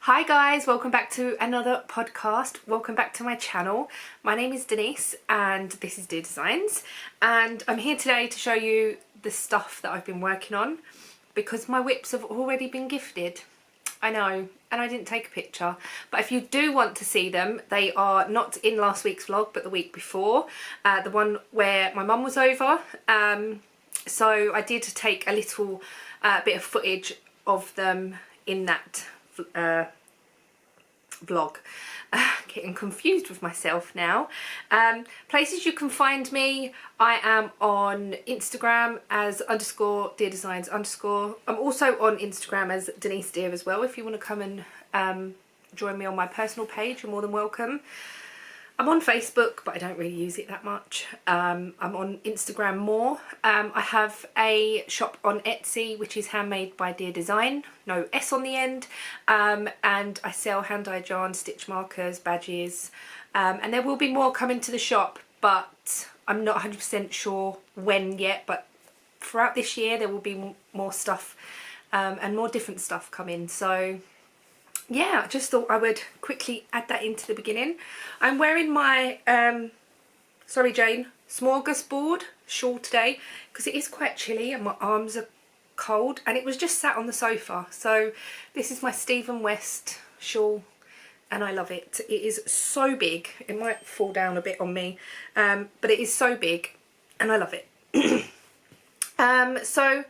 Hi guys, welcome back to another podcast. Welcome back to my channel. My name is Denise and this is Dear Designs, and I'm here today to show you the stuff that I've been working on because my whips have already been gifted. I know, and I didn't take a picture, but if you do want to see them, they are not in last week's vlog but the week before, the one where my mum was over. So I did take a little bit of footage of them in that vlog. Getting confused with myself now. Places you can find me: I am on Instagram as _Dear Designs _. I'm also on Instagram as Denise Dear as well. If you want to come and join me on my personal page, you're more than welcome. I'm on Facebook, but I don't really use it that much. I'm on Instagram more. I have a shop on Etsy, which is Handmade by Dear Design, no S on the end. And I sell hand-dyed yarn, stitch markers, badges. And there will be more coming to the shop, but I'm not 100% sure when yet. But throughout this year, there will be more stuff and more different stuff coming. So yeah, I just thought I would quickly add that into the beginning. I'm wearing my, sorry Jane, smorgasbord shawl today because it is quite chilly and my arms are cold, and it was just sat on the sofa. So this is my Stephen West shawl and I love it. It is so big. It might fall down a bit on me, but it is so big and I love it. So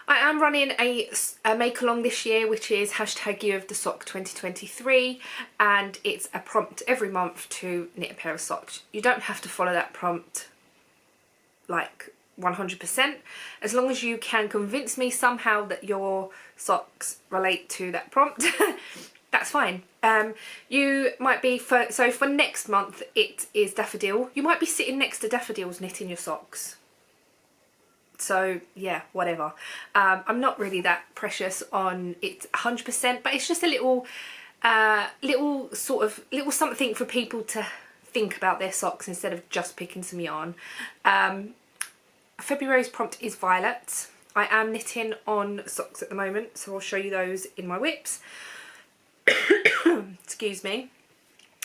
I am running a make along this year, which is #Year of the Sock 2023, and it's a prompt every month to knit a pair of socks. You don't have to follow that prompt like 100%, as long as you can convince me somehow that your socks relate to that prompt. That's fine. You might be, so for next month it is daffodil. You might be sitting next to daffodils knitting your socks. So yeah, whatever. I'm not really that precious on it 100%, but it's just a little little something for people to think about their socks instead of just picking some yarn. February's prompt is violet. I am knitting on socks at the moment, so I'll show you those in my whips. Excuse me.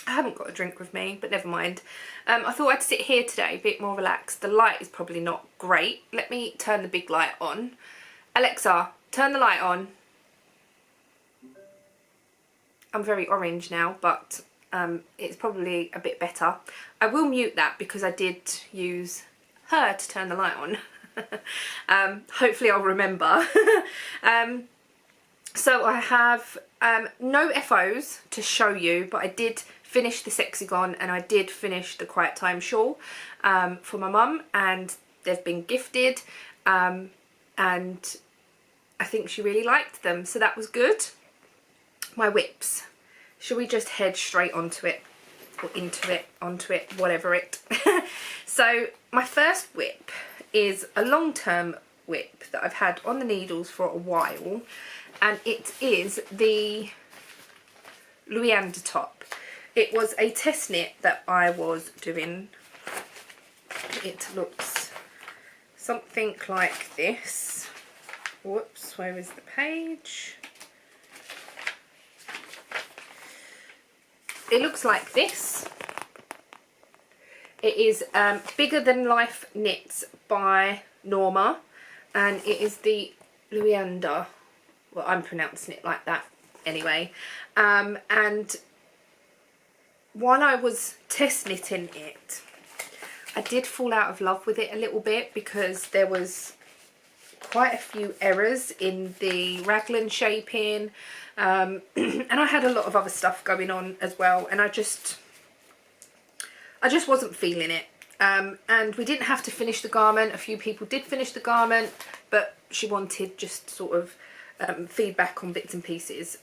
I haven't got a drink with me, but never mind. I thought I'd sit here today, a bit more relaxed. The light is probably not great. Let me turn the big light on. Alexa, turn the light on. I'm very orange now, but it's probably a bit better. I will mute that because I did use her to turn the light on. Hopefully I'll remember. So I have no FOs to show you, but I did finish the Sexagon and I did finish the Quiet Time shawl for my mum, and they've been gifted, and I think she really liked them, so that was good. My whips, shall we just head straight onto it, or into it, onto it, whatever it. So my first whip is a long-term whip that I've had on the needles for a while, and it is the Luanda top. It was a test knit that I was doing. It looks something like this. Whoops, where is the page? It looks like this. It is Bigger Than Life Knits by Norma, and it is the Luanda. Well, I'm pronouncing it like that anyway. And while I was test knitting it, I did fall out of love with it a little bit because there was quite a few errors in the raglan shaping, and I had a lot of other stuff going on as well, and I just wasn't feeling it. And we didn't have to finish the garment. A few people did finish the garment, but she wanted just sort of feedback on bits and pieces.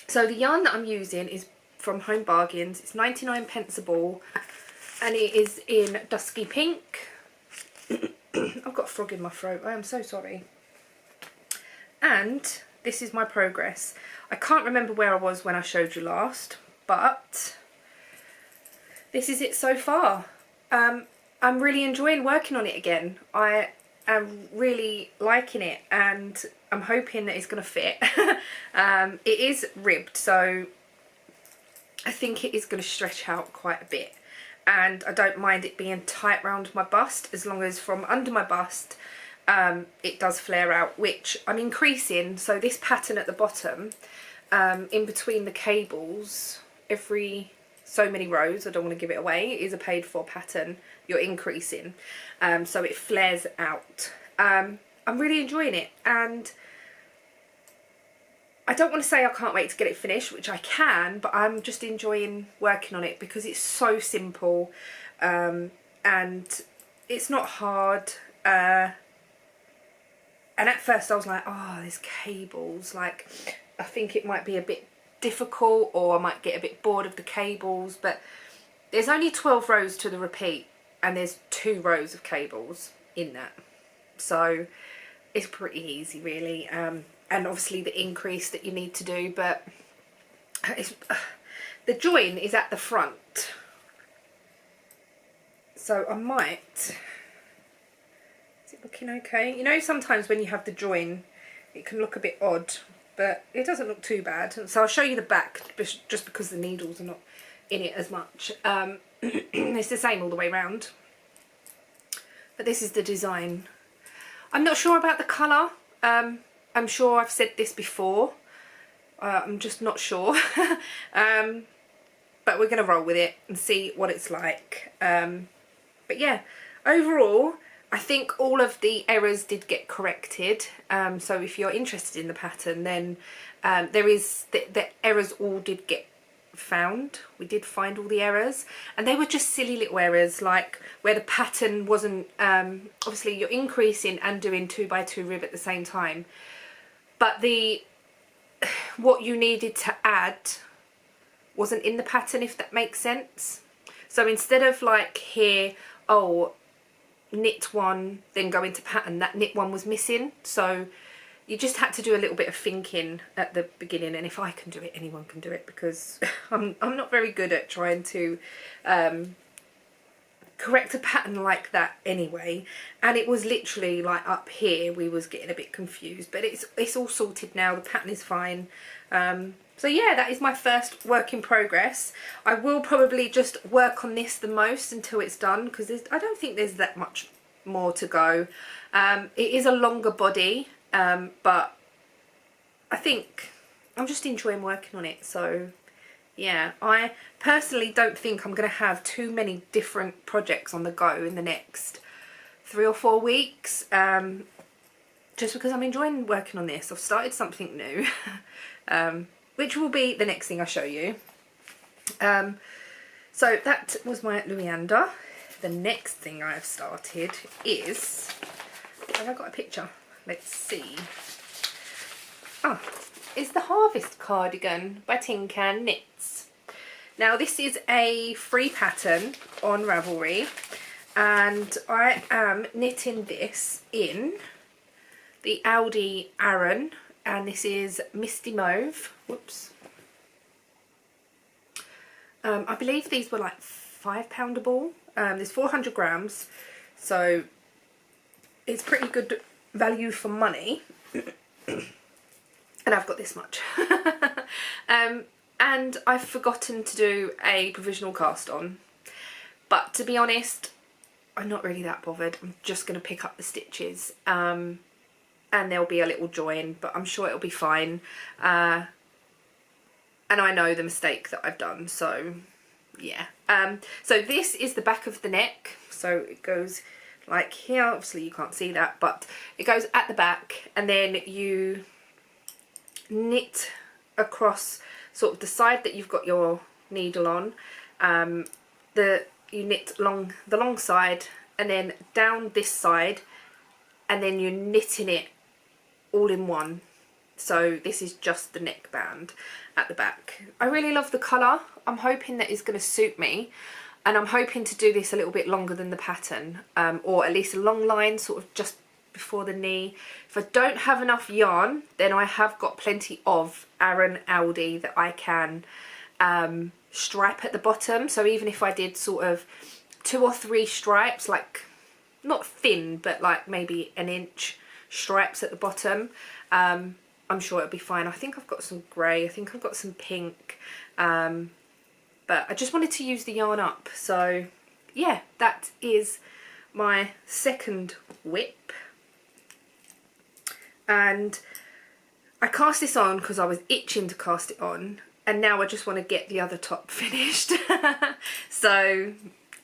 So the yarn that I'm using is from Home Bargains. It's 99p a ball, and it is in Dusky Pink. I've got a frog in my throat, I am so sorry. And this is my progress. I can't remember where I was when I showed you last, but this is it so far. I'm really enjoying working on it again. I am really liking it, and I'm hoping that it's going to fit. It is ribbed, so I think it is going to stretch out quite a bit, and I don't mind it being tight round my bust, as long as from under my bust it does flare out, which I'm increasing. So this pattern at the bottom, in between the cables, every so many rows, I don't want to give it away, it is a paid for pattern, you're increasing, so it flares out. I'm really enjoying it, and I don't want to say I can't wait to get it finished, which I can, but I'm just enjoying working on it because it's so simple, and it's not hard. And at first I was like, oh, there's cables, like I think it might be a bit difficult, or I might get a bit bored of the cables, but there's only 12 rows to the repeat, and there's 2 rows of cables in that, so it's pretty easy really. And obviously the increase that you need to do, but the join is at the front, so I might, is it looking okay? You know, sometimes when you have the join it can look a bit odd, but it doesn't look too bad. So I'll show you the back, just because the needles are not in it as much. It's the same all the way around, but this is the design. I'm not sure about the colour. I'm sure I've said this before. I'm just not sure. But we're going to roll with it and see what it's like. But yeah, overall, I think all of the errors did get corrected. So if you're interested in the pattern, then there is the errors all did get found. We did find all the errors, and they were just silly little errors, like where the pattern wasn't, obviously you're increasing and doing 2x2 rib at the same time, but what you needed to add wasn't in the pattern, if that makes sense. So instead of like here, oh, knit one then go into pattern, that knit one was missing, so you just had to do a little bit of thinking at the beginning. And if I can do it, anyone can do it, because I'm not very good at trying to correct a pattern like that anyway. And it was literally like up here we was getting a bit confused, but it's all sorted now, the pattern is fine. So yeah, that is my first work in progress. I will probably just work on this the most until it's done, because I don't think there's that much more to go. It is a longer body, but I think I'm just enjoying working on it. So yeah, I personally don't think I'm going to have too many different projects on the go in the next 3 or 4 weeks, just because I'm enjoying working on this. I've started something new, which will be the next thing I show you. So that was my Luanda. The next thing I have started is, have I got a picture? Let's see. Oh, it's the Harvest Cardigan by Tin Can Knits. Now this is a free pattern on Ravelry, and I am knitting this in the Aldi Aran, and this is Misty Mauve. Whoops. I believe these were like £5 a ball. There's 400 grams, so it's pretty good value for money. And I've got this much. And I've forgotten to do a provisional cast on, but to be honest, I'm not really that bothered. I'm just going to pick up the stitches, and there'll be a little join, but I'm sure it'll be fine. And I know the mistake that I've done, so yeah. So this is the back of the neck, so it goes like here. Obviously you can't see that, but it goes at the back, and then you knit across sort of the side that you've got your needle on. You knit along the long side and then down this side, and then you're knitting it all in one. So this is just the neckband at the back. I really love the colour. I'm hoping that it's going to suit me, and I'm hoping to do this a little bit longer than the pattern, or at least a long line sort of just before the knee. If I don't have enough yarn, then I have got plenty of Aran Aldi that I can stripe at the bottom. So even if I did sort of 2 or 3 stripes, like not thin, but like maybe an inch stripes at the bottom. I'm sure it'll be fine. I think I've got some grey, I think I've got some pink, but I just wanted to use the yarn up. So yeah, that is my second whip, and I cast this on because I was itching to cast it on, and now I just want to get the other top finished. So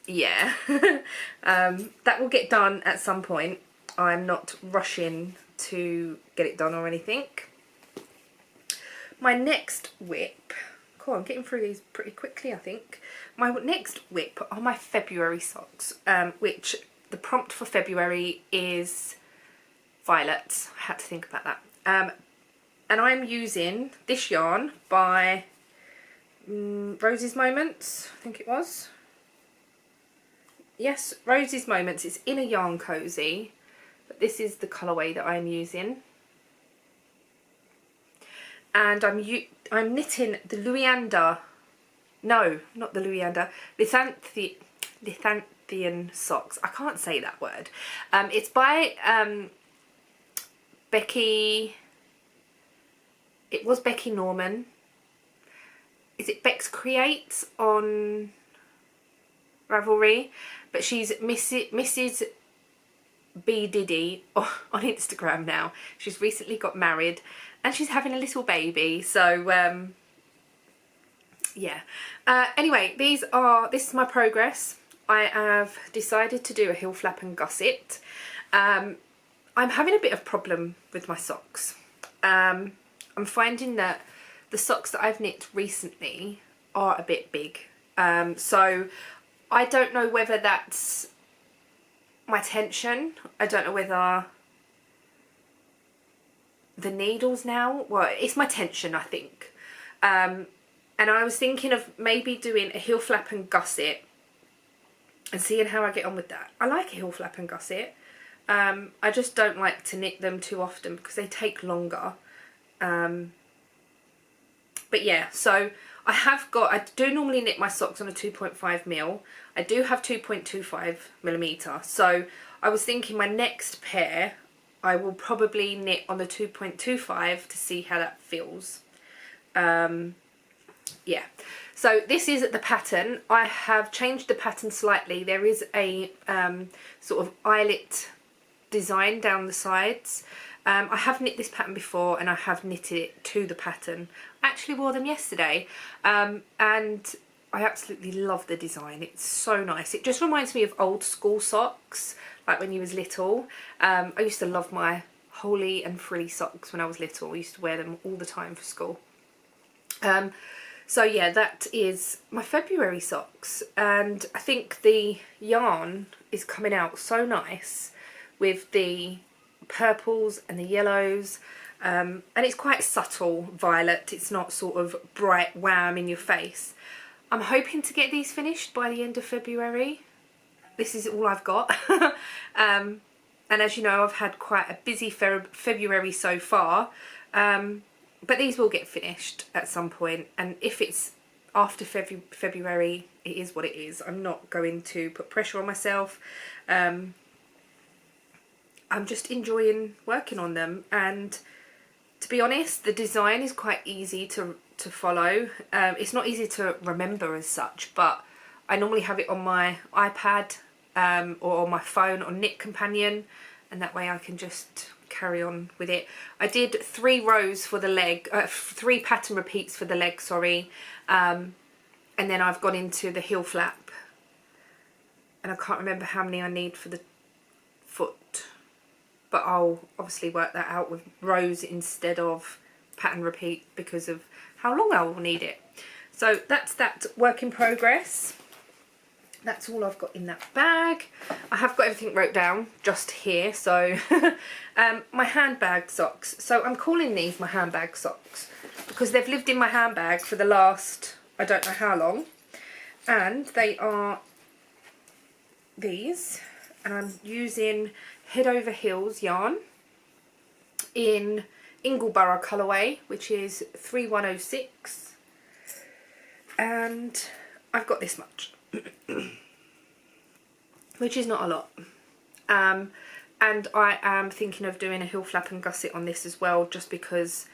yeah, that will get done at some point. I'm not rushing to get it done or anything. My next whip, cool, I'm getting through these pretty quickly, I think. My next whip are my February socks, which the prompt for February is violets. I had to think about that. And I'm using this yarn by Rose's Moments, I think it was. Yes, Rose's Moments. It's in a yarn cozy, but this is the colourway that I'm using. And I'm knitting the Luanda, no, not the Luanda, Lithanthian socks. I can't say that word. It's by Becky, it was Becky Norman. Is it Bex Creates on Ravelry? But she's Mrs. B Diddy on Instagram now. She's recently got married and she's having a little baby, so yeah. Anyway, this is my progress. I have decided to do a heel flap and gusset. I'm having a bit of problem with my socks. I'm finding that the socks that I've knit recently are a bit big, so I don't know whether that's my tension. I don't know whether the needles now, well, it's my tension, I think. And I was thinking of maybe doing a heel flap and gusset and seeing how I get on with that. I like a heel flap and gusset. I just don't like to knit them too often because they take longer. But yeah, so I do normally knit my socks on a 2.5mm. I do have 2.25mm. So I was thinking my next pair, I will probably knit on the 2.25 to see how that feels. Yeah, so this is the pattern. I have changed the pattern slightly. There is a sort of eyelet design down the sides. I have knit this pattern before and I have knitted it to the pattern. I actually wore them yesterday, and I absolutely love the design. It's so nice. It just reminds me of old school socks, like when you was little. I used to love my holey and frilly socks when I was little. I used to wear them all the time for school. So yeah, that is my February socks, and I think the yarn is coming out so nice with the purples and the yellows, and it's quite subtle violet. It's not sort of bright wham in your face. I'm hoping to get these finished by the end of February. This is all I've got. And as you know, I've had quite a busy February so far, but these will get finished at some point, and if it's after February, it is what it is. I'm not going to put pressure on myself. I'm just enjoying working on them, and to be honest, the design is quite easy to follow. It's not easy to remember as such, but I normally have it on my iPad or on my phone on Knit Companion, and that way I can just carry on with it. I did 3 rows for the leg, 3 pattern repeats for the leg, sorry, and then I've gone into the heel flap, and I can't remember how many I need for the foot, but I'll obviously work that out with rows instead of pattern repeat because of how long I will need it. So that's that work in progress. That's all I've got in that bag. I have got everything wrote down just here. So my handbag socks. So I'm calling these my handbag socks because they've lived in my handbag for the last, I don't know how long. And they are these. And I'm using Head Over Heels yarn in Ingleborough colourway, which is 3106. And I've got this much. Which is not a lot. And I am thinking of doing a heel flap and gusset on this as well, just because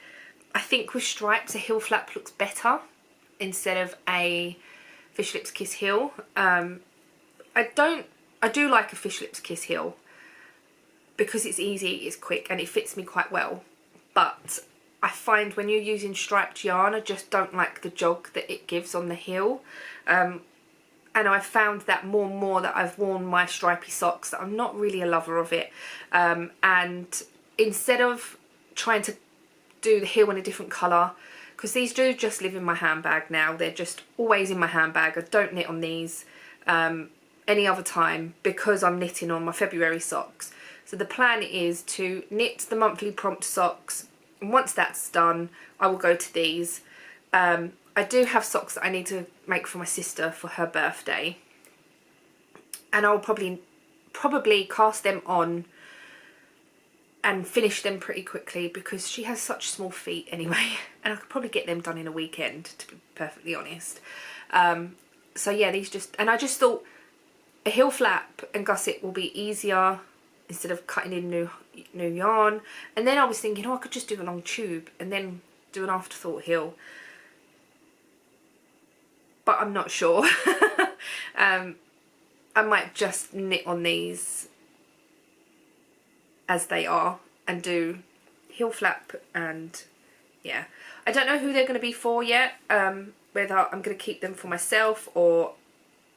I think with stripes a heel flap looks better instead of a Fish Lips Kiss heel. I do like a Fish Lips Kiss heel because it's easy, it's quick, and it fits me quite well. But I find when you're using striped yarn, I just don't like the jog that it gives on the heel. And I've found that more and more that I've worn my stripy socks that I'm not really a lover of it. And instead of trying to do the heel in a different colour, because these do just live in my handbag now, they're just always in my handbag. I don't knit on these any other time because I'm knitting on my February socks. So the plan is to knit the monthly prompt socks, and once that's done I will go to these. I do have socks that I need to make for my sister for her birthday, and I'll probably cast them on and finish them pretty quickly because she has such small feet anyway, and I could probably get them done in a weekend, to be perfectly honest. So yeah, these just, and I just thought a heel flap and gusset will be easier instead of cutting in new yarn. And then I was thinking, oh, I could just do a long tube and then do an afterthought heel. But I'm not sure. I might just knit on these as they are and do heel flap, and yeah. I don't know who they're going to be for yet, whether I'm going to keep them for myself or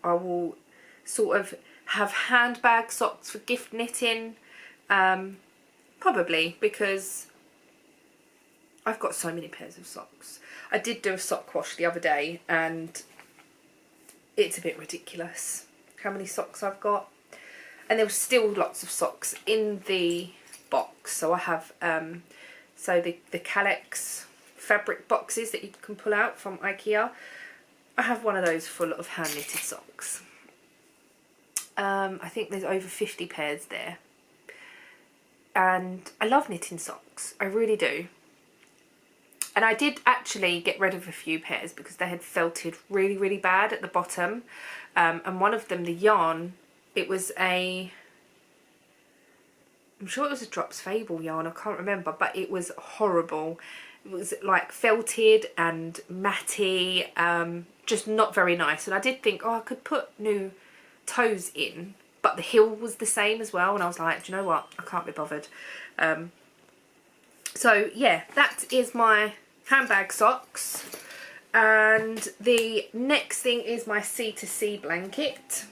I will sort of have handbag socks for gift knitting. Probably, because I've got so many pairs of socks. I did do a sock wash the other day and it's a bit ridiculous how many socks I've got, and there was still lots of socks in the box. So I have so the Calex fabric boxes that you can pull out from IKEA. I have one of those full of hand knitted socks. I think there's over 50 pairs there, and I love knitting socks, I really do. And I did actually get rid of a few pairs because they had felted really bad at the bottom. And one of them, the yarn, it was I'm sure it was a Drops Fable yarn, I can't remember, but it was horrible. It was like felted and matty, just not very nice. And I did think, oh, I could put new toes in, but the heel was the same as well. And I was like, do you know what? I can't be bothered. So yeah, that is my handbag socks. And the next thing is my C2C blanket.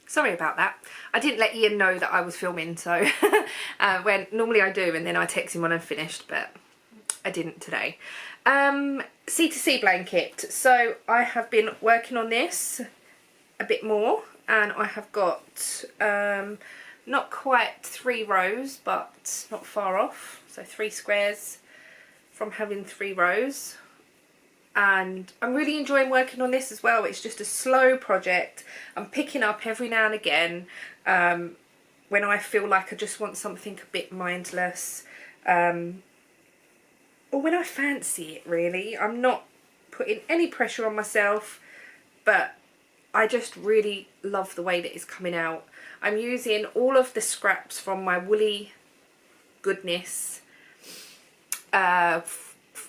Sorry about that. I didn't let Ian know that I was filming, so when normally I do, and then I text him when I'm finished, but I didn't today. C2C blanket. So I have been working on this a bit more, and I have got not quite 3 rows, but not far off. So 3 squares from having 3 rows. And I'm really enjoying working on this as well. It's just a slow project. I'm picking up every now and again when I feel like I just want something a bit mindless, or when I fancy it, really. I'm not putting any pressure on myself, but I just really love the way that it's coming out. I'm using all of the scraps from my Woolly Goodness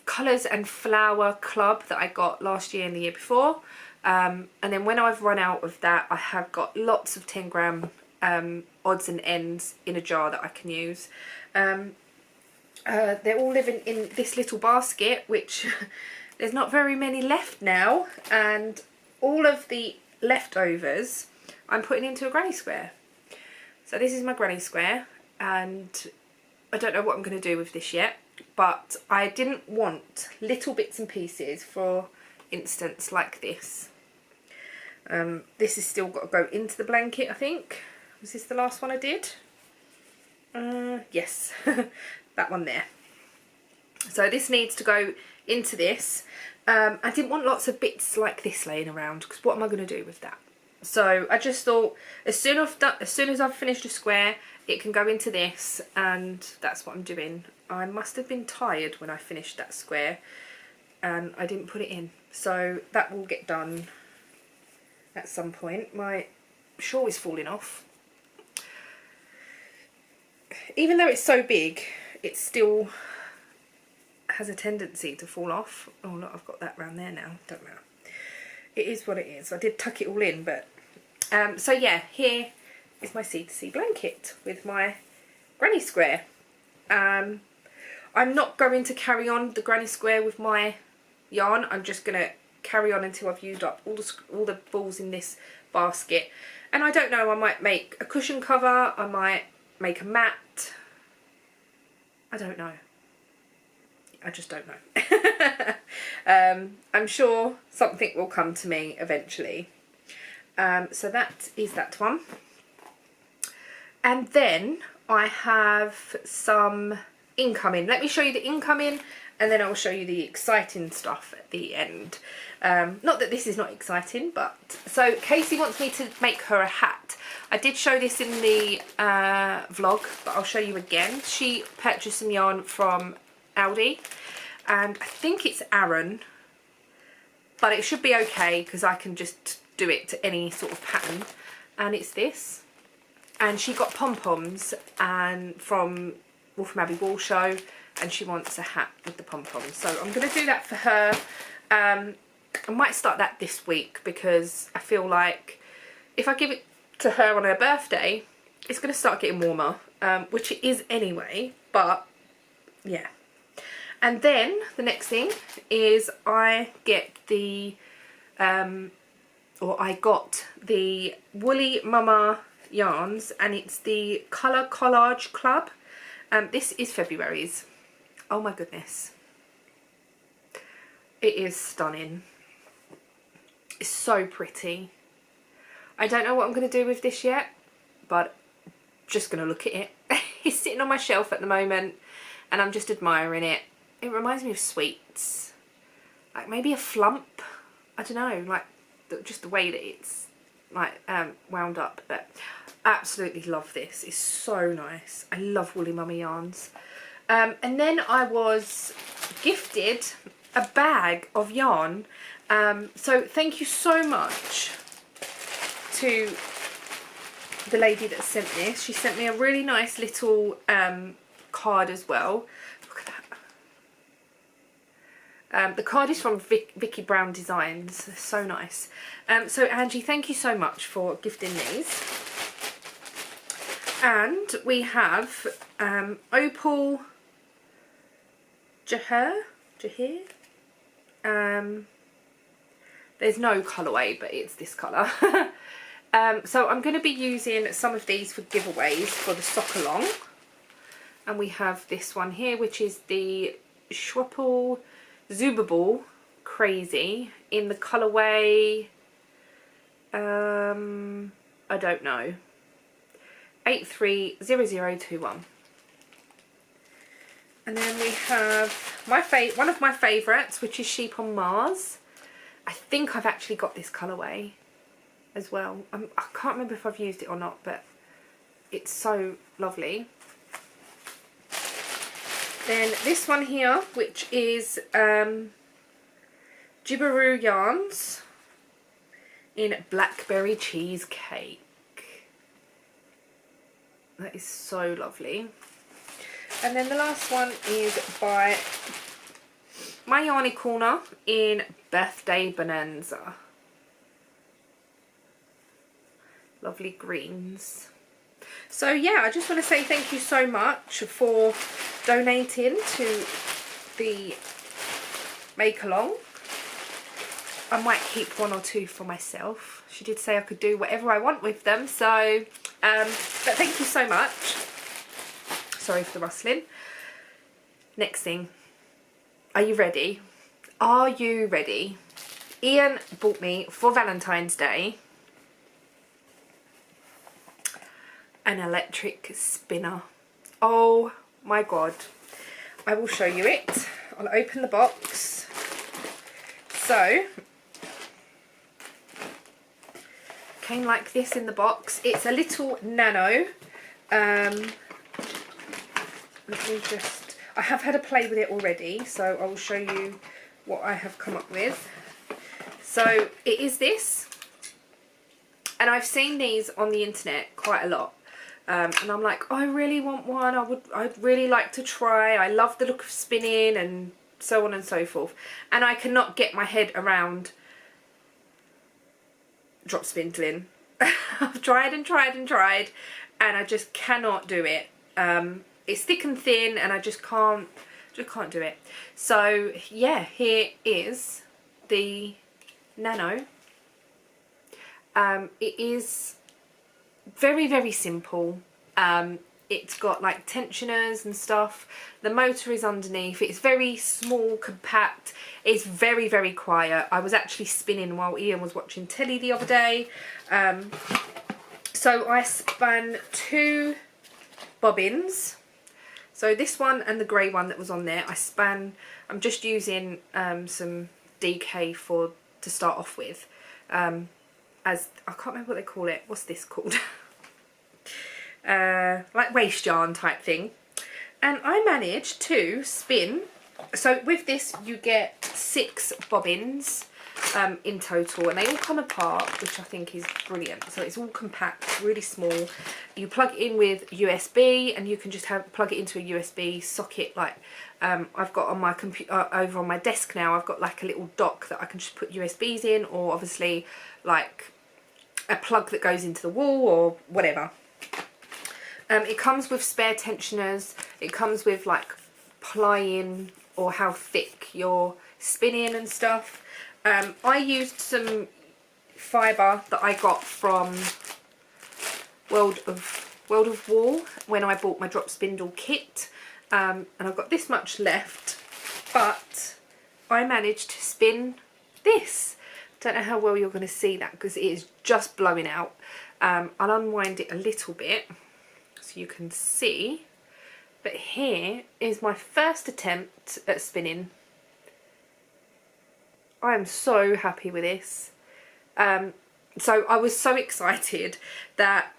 Colours and Flower Club that I got last year and the year before. And then when I've run out of that, I have got lots of 10 gram odds and ends in a jar that I can use. They're all living in this little basket, which there's not very many left now, and all of the leftovers I'm putting into a granny square. So this is my granny square, and I don't know what I'm going to do with this yet, but I didn't want little bits and pieces, for instance like this. This has still got to go into the blanket, I think. Was this the last one I did? Yes, that one there. So this needs to go into this. I didn't want lots of bits like this laying around, because what am I going to do with that? So I just thought as soon as I've finished a square, it can go into this, and that's what I'm doing. I must have been tired when I finished that square and I didn't put it in. So that will get done at some point. My shawl is falling off. even though it's so big, it still has a tendency to fall off. Oh look, I've got that round there now. Don't matter. It is what it is. I did tuck it all in, but so yeah, here is my C2C blanket with my granny square. I'm not going to carry on the granny square with my yarn. I'm just going to carry on until I've used up all the balls in this basket. And I don't know, I might make a cushion cover, I might make a mat. I don't know. I just don't know. I'm sure something will come to me eventually. So that is that one. And then I have some incoming. Let me show you the incoming, and then I'll show you the exciting stuff at the end. Not that this is not exciting, but so Casey wants me to make her a hat. I did show this in the vlog, but I'll show you again. She purchased some yarn from Aldi, and I think it's Aran, but it should be okay because I can just do it to any sort of pattern. And it's this, and she got pom-poms and from Wolfram Abbey Wool Show, and she wants a hat with the pom-poms, so I'm going to do that for her. I might start that this week because I feel like if I give it to her on her birthday, it's going to start getting warmer, which it is anyway, but yeah. And then the next thing is I get the I got the Woolly Mama yarns, and it's the Colour Collage Club. This is February's. Oh my goodness, it is stunning. It's so pretty. I don't know what I'm going to do with this yet, but just going to look at it. It's sitting on my shelf at the moment, and I'm just admiring it. It reminds me of sweets, like maybe a flump. I don't know, like just the way that it's like wound up. But absolutely love this. It's so nice. I love Woolly Mummy yarns. And then I was gifted a bag of yarn. So thank you so much to the lady that sent this. She sent me a really nice little card as well. Look at that. The card is from Vicky Brown Designs. They're so nice. So Angie, thank you so much for gifting these. And we have Opal Jahir. There's no colourway, but it's this colour. So I'm going to be using some of these for giveaways for the sock along. And we have this one here, which is the Schwapple Zubable Crazy in the colourway, I don't know, 830021. And then we have one of my favourites, which is Sheep on Mars. I think I've actually got this colourway as well. I can't remember if I've used it or not, but it's so lovely. Then this one here, which is Jibberoo Yarns in Blackberry Cheesecake. That is so lovely. And then the last one is by My Yarny Corner in Birthday Bonanza. Lovely greens. So yeah, I just want to say thank you so much for donating to the make along. I might keep one or two for myself. She did say I could do whatever I want with them, so but thank you so much. Sorry for the rustling. Next thing, are you ready? Are you ready? Ian bought me for Valentine's Day an electric spinner. Oh my god. I will show you it. I'll open the box. So, came like this in the box. It's a little nano. Let me just, I have had a play with it already, so I will show you what I have come up with. So it is this, and I've seen these on the internet quite a lot. and I'm like, oh, I really want one, I'd really like to try, I love the look of spinning and so on and so forth, and I cannot get my head around drop spindling. I've tried and tried and tried, and I just cannot do it. It's thick and thin, and I just can't do it. So yeah, here is the Nano. It is very, very simple. It's got like tensioners and stuff. The motor is underneath. It's very small, compact. It's very, very quiet. I was actually spinning while Ian was watching telly the other day. So I span 2 bobbins. So this one and the grey one that was on there, I'm just using some DK to start off with. As I can't remember what they call it. What's this called? Like waste yarn type thing. And I managed to spin, so with this you get 6 bobbins in total, and they all come apart, which I think is brilliant. So it's all compact, really small. You plug it in with USB, and you can just plug it into a USB socket. Like I've got on my computer over on my desk now, I've got like a little dock that I can just put USBs in, or obviously like a plug that goes into the wall or whatever. It comes with spare tensioners. It comes with like plying or how thick you're spinning and stuff. I used some fibre that I got from World of Wool when I bought my drop spindle kit, and I've got this much left, but I managed to spin this. Don't know how well you're going to see that because it is just blowing out. I'll unwind it a little bit so you can see, but here is my first attempt at spinning. I am so happy with this. So I was so excited that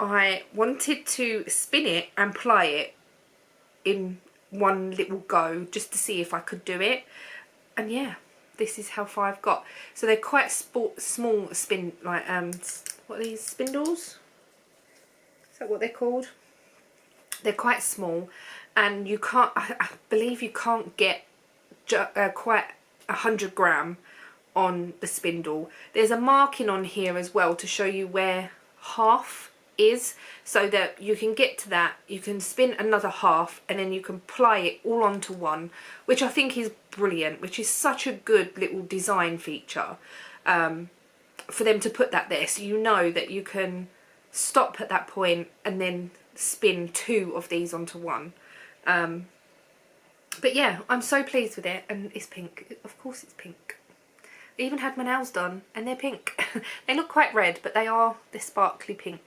I wanted to spin it and ply it in one little go just to see if I could do it, and yeah, this is how far I've got. So they're quite small spin, like what are these, spindles? Is that what they're called? They're quite small, and you can't, I believe you can't get quite 100 gram on the spindle. There's a marking on here as well to show you where half is, so that you can get to that, you can spin another half, and then you can ply it all onto one, which I think is brilliant, which is such a good little design feature for them to put that there, so you know that you can stop at that point and then spin 2 of these onto one. But yeah, I'm so pleased with it, and it's pink. Of course it's pink. I even had my nails done and they're pink. They look quite red, but they're sparkly pink.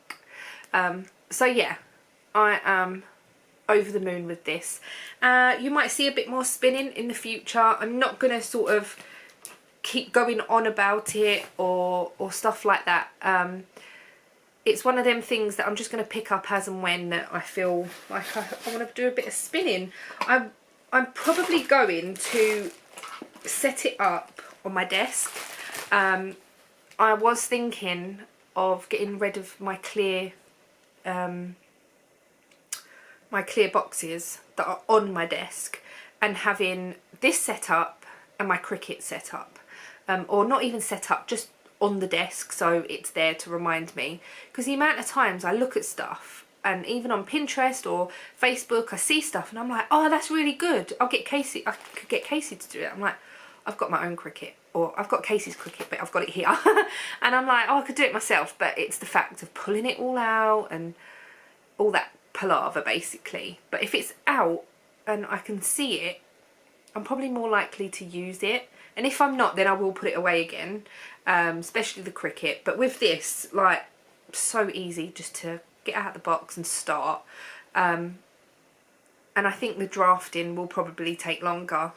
So yeah, I am over the moon with this. You might see a bit more spinning in the future. I'm not going to sort of keep going on about it or stuff like that. It's one of them things that I'm just going to pick up as and when that I feel like I want to do a bit of spinning. I'm probably going to set it up on my desk. I was thinking of getting rid of my clear boxes that are on my desk and having this set up and my Cricut set up, or not even set up, just on the desk so it's there to remind me, because the amount of times I look at stuff, and even on Pinterest or Facebook I see stuff and I'm like, oh, that's really good, I could get Casey to do it. I'm like, I've got my own Cricut, or I've got Casey's Cricut, but I've got it here. And I'm like, oh, I could do it myself, but it's the fact of pulling it all out and all that palaver basically. But if it's out and I can see it, I'm probably more likely to use it, and if I'm not, then I will put it away again, especially the Cricut. But with this, like, so easy just to get out of the box and start. And I think the drafting will probably take longer.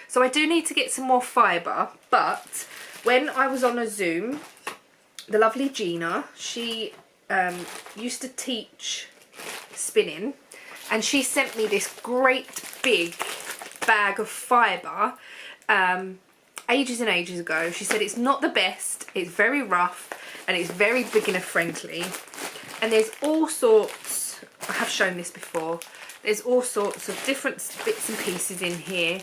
So I do need to get some more fibre, but when I was on a Zoom, the lovely Gina, she used to teach spinning, and she sent me this great big bag of fibre ages and ages ago. She said it's not the best, it's very rough and it's very beginner friendly, And there's all sorts, I have shown this before, there's all sorts of different bits and pieces in here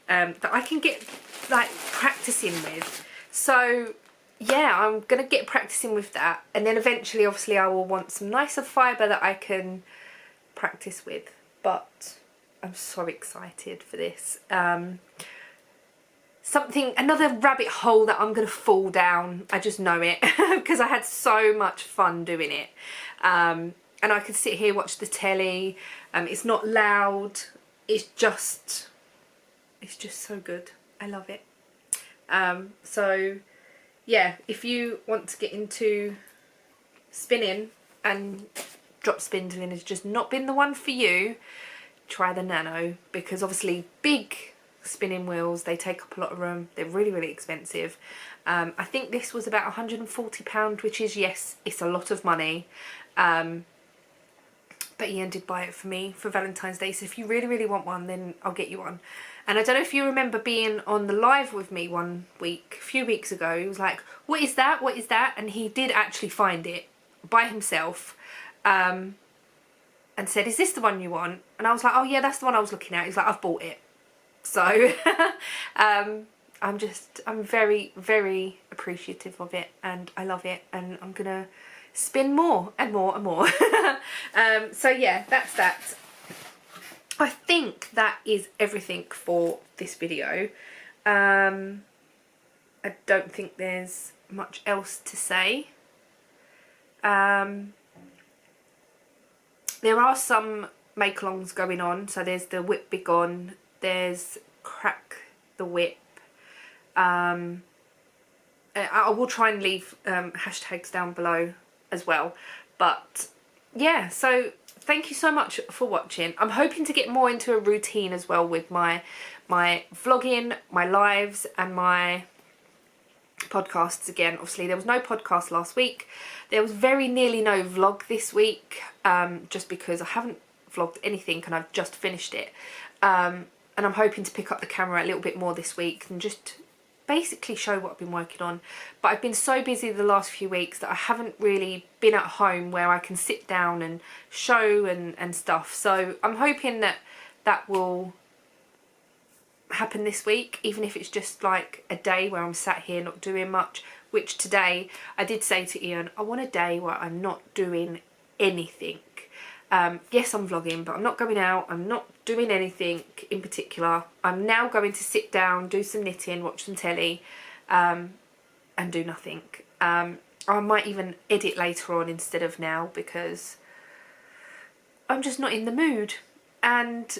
that I can get like practicing with. So yeah, I'm going to get practicing with that, and then eventually obviously I will want some nicer fibre that I can practice with. But I'm so excited for this. Another rabbit hole that I'm going to fall down. I just know it because I had so much fun doing it. And I could sit here, watch the telly. It's not loud. It's just so good. I love it. So yeah, if you want to get into spinning and drop spindling has just not been the one for you, try the Nano, because obviously big spinning wheels, they take up a lot of room, they're really, really expensive. I think this was about £140, which is, yes, it's a lot of money, but Ian did buy it for me for Valentine's Day, so if you really, really want one, then I'll get you one. And I don't know if you remember being on the live with me one week, a few weeks ago. He was like, what is that, what is that? And he did actually find it by himself, and said, is this the one you want? And I was like, oh yeah, that's the one I was looking at. He's like, I've bought it. So I'm very, very appreciative of it, and I love it, and I'm gonna spin more and more and more. So yeah, that's that. I think that is everything for this video. I don't think there's much else to say. There are some make-alongs going on. So there's the Whip Big On, there's Crack the Whip. I will try and leave hashtags down below as well. But yeah, so thank you so much for watching. I'm hoping to get more into a routine as well with my vlogging, my lives and my podcasts again. Obviously there was no podcast last week. There was very nearly no vlog this week, just because I haven't vlogged anything and I've just finished it. And I'm hoping to pick up the camera a little bit more this week and just basically show what I've been working on. But I've been so busy the last few weeks that I haven't really been at home where I can sit down and show and stuff. So I'm hoping that that will happen this week, even if it's just like a day where I'm sat here not doing much, which today I did say to Ian, I want a day where I'm not doing anything. Yes, I'm vlogging, but I'm not going out, I'm not doing anything in particular. I'm now going to sit down, do some knitting, watch some telly, and do nothing. I might even edit later on instead of now, because I'm just not in the mood, and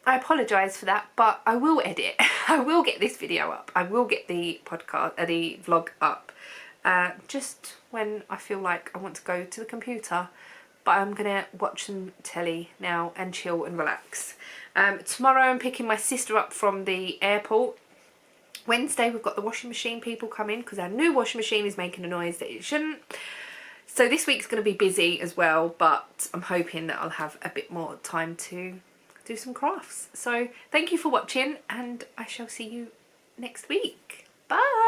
I apologise for that, but I will edit. I will get this video up. I will get the podcast, the vlog up, just when I feel like I want to go to the computer. But I'm going to watch some telly now and chill and relax. Tomorrow I'm picking my sister up from the airport. Wednesday we've got the washing machine people coming because our new washing machine is making a noise that it shouldn't. So this week's going to be busy as well, but I'm hoping that I'll have a bit more time to do some crafts. So thank you for watching, and I shall see you next week. Bye!